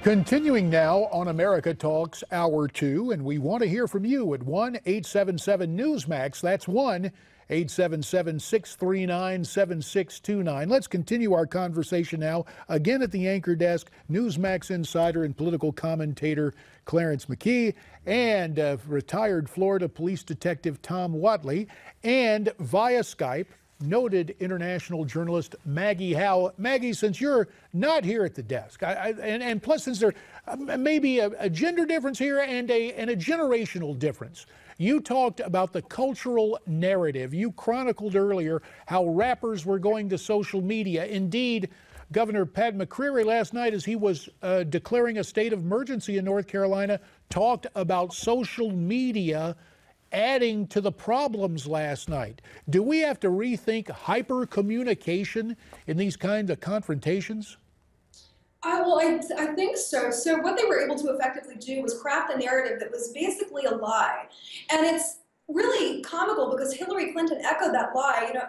Continuing now on America Talks Hour 2, and we want to hear from you at 1-877-NEWSMAX. That's 1-877-639-7629. Let's continue our conversation now. Again at the anchor desk, Newsmax insider and political commentator Clarence McKee, and retired Florida police detective Tom Whatley, and via Skype, noted international journalist Maggie Howell. Maggie, since you're not here at the desk, and plus since there may be a gender difference here and a generational difference, you talked about the cultural narrative. You chronicled earlier how rappers were going to social media. Indeed, Governor Pat McCreary last night, as he was declaring a state of emergency in North Carolina, talked about social media adding to the problems last night. Do we have to rethink hyper communication in these kinds of confrontations? Well, I think so. So what they were able to effectively do was craft a narrative that was basically a lie. And it's really comical because Hillary Clinton echoed that lie. You know,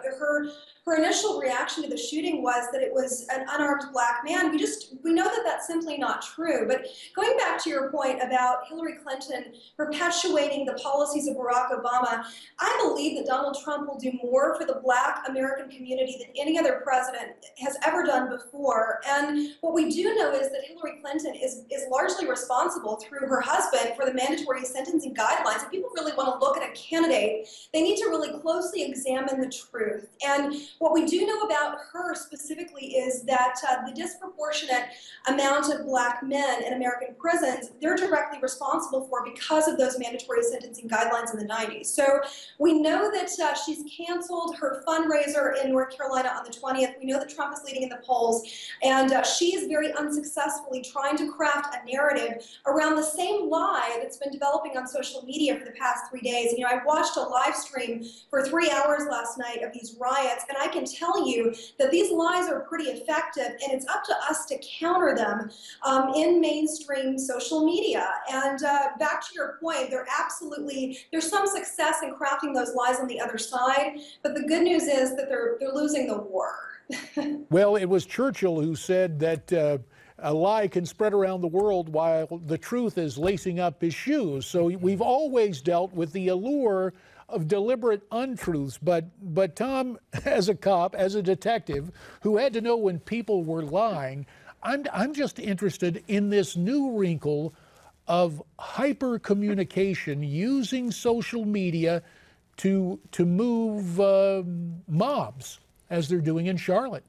her initial reaction to the shooting was that it was an unarmed black man. We know that that's simply not true. But going back to your point about Hillary Clinton perpetuating the policies of Barack Obama, I believe that Donald Trump will do more for the black American community than any other president has ever done before. And what we do know is that Hillary Clinton is largely responsible through her husband for the mandatory sentencing guidelines. If people really want to look at a candidate, they need to really closely examine the truth. And what we do know about her specifically is that the disproportionate amount of black men in American prisons, they're directly responsible for because of those mandatory sentencing guidelines in the 90s. So we know that she's canceled her fundraiser in North Carolina on the 20th. We know that Trump is leading in the polls, and she is very unsuccessfully trying to craft a narrative around the same lie that's been developing on social media for the past 3 days. You know, I watched a live stream for 3 hours last night of these riots, and I can tell you that these lies are pretty effective, and it's up to us to counter them in mainstream social media. And back to your point, there's some success in crafting those lies on the other side, but the good news is that they're losing the war. Well, it was Churchill who said that a lie can spread around the world while the truth is lacing up his shoes. So we've always dealt with the allure of deliberate untruths, but Tom, as a cop, as a detective who had to know when people were lying, I'm just interested in this new wrinkle of hyper communication using social media to move mobs, as they're doing in Charlotte.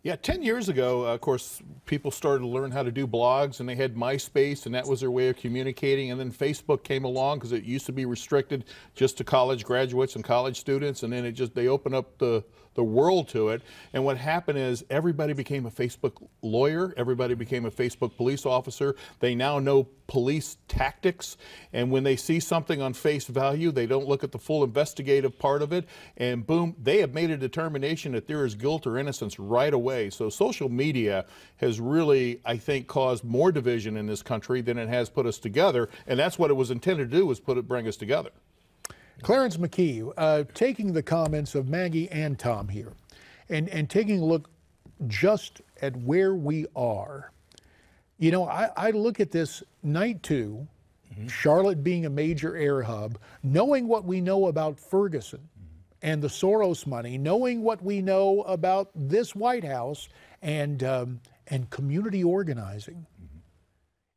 Yeah, 10 years ago, of course, people started to learn how to do blogs, and they had MySpace, and that was their way of communicating. And then Facebook came along because it used to be restricted just to college graduates and college students, and then they opened up the world to it. And what happened is everybody became a Facebook lawyer, everybody became a Facebook police officer. They now know police tactics, and when they see something on face value, they don't look at the full investigative part of it, and boom, they have made a determination that there is guilt or innocence right away. So social media has really, I think, caused more division in this country than it has put us together, and that's what it was intended to do, was bring us together. Clarence McKee, taking the comments of Maggie and Tom here, and taking a look just at where we are. You know, I look at this night 2, Charlotte being a major air hub, knowing what we know about Ferguson and the Soros money, knowing what we know about this White House and community organizing.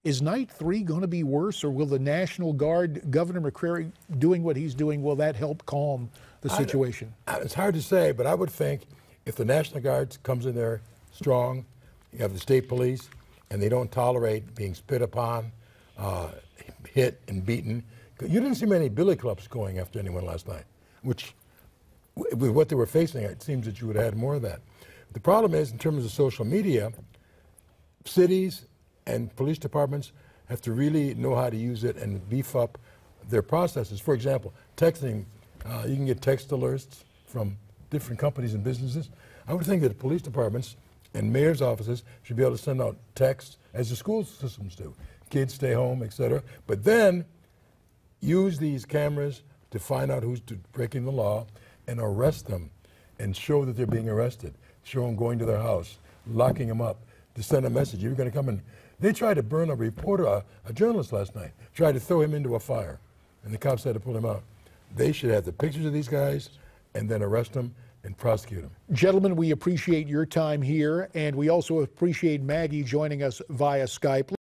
Is night 3 going to be worse, or will the National Guard, Governor McCreary doing what he's doing, will that help calm the situation? It's hard to say, but I would think if the National Guard comes in there strong, you have the state police, and they don't tolerate being spit upon, hit and beaten. You didn't see many billy clubs going after anyone last night, which with what they were facing, it seems that you would have had more of that. The problem is, in terms of social media, cities and police departments have to really know how to use it and beef up their processes. For example, texting, you can get text alerts from different companies and businesses. I would think that police departments and mayor's offices should be able to send out texts, as the school systems do. Kids stay home, etc. But then use these cameras to find out who's breaking the law and arrest them and show that they're being arrested. Show them going to their house, locking them up, to send a message. You were going to come in. They tried to burn a reporter, a journalist last night, tried to throw him into a fire, and the cops had to pull him out. They should have the pictures of these guys and then arrest them and prosecute them. Gentlemen, we appreciate your time here, and we also appreciate Maggie joining us via Skype.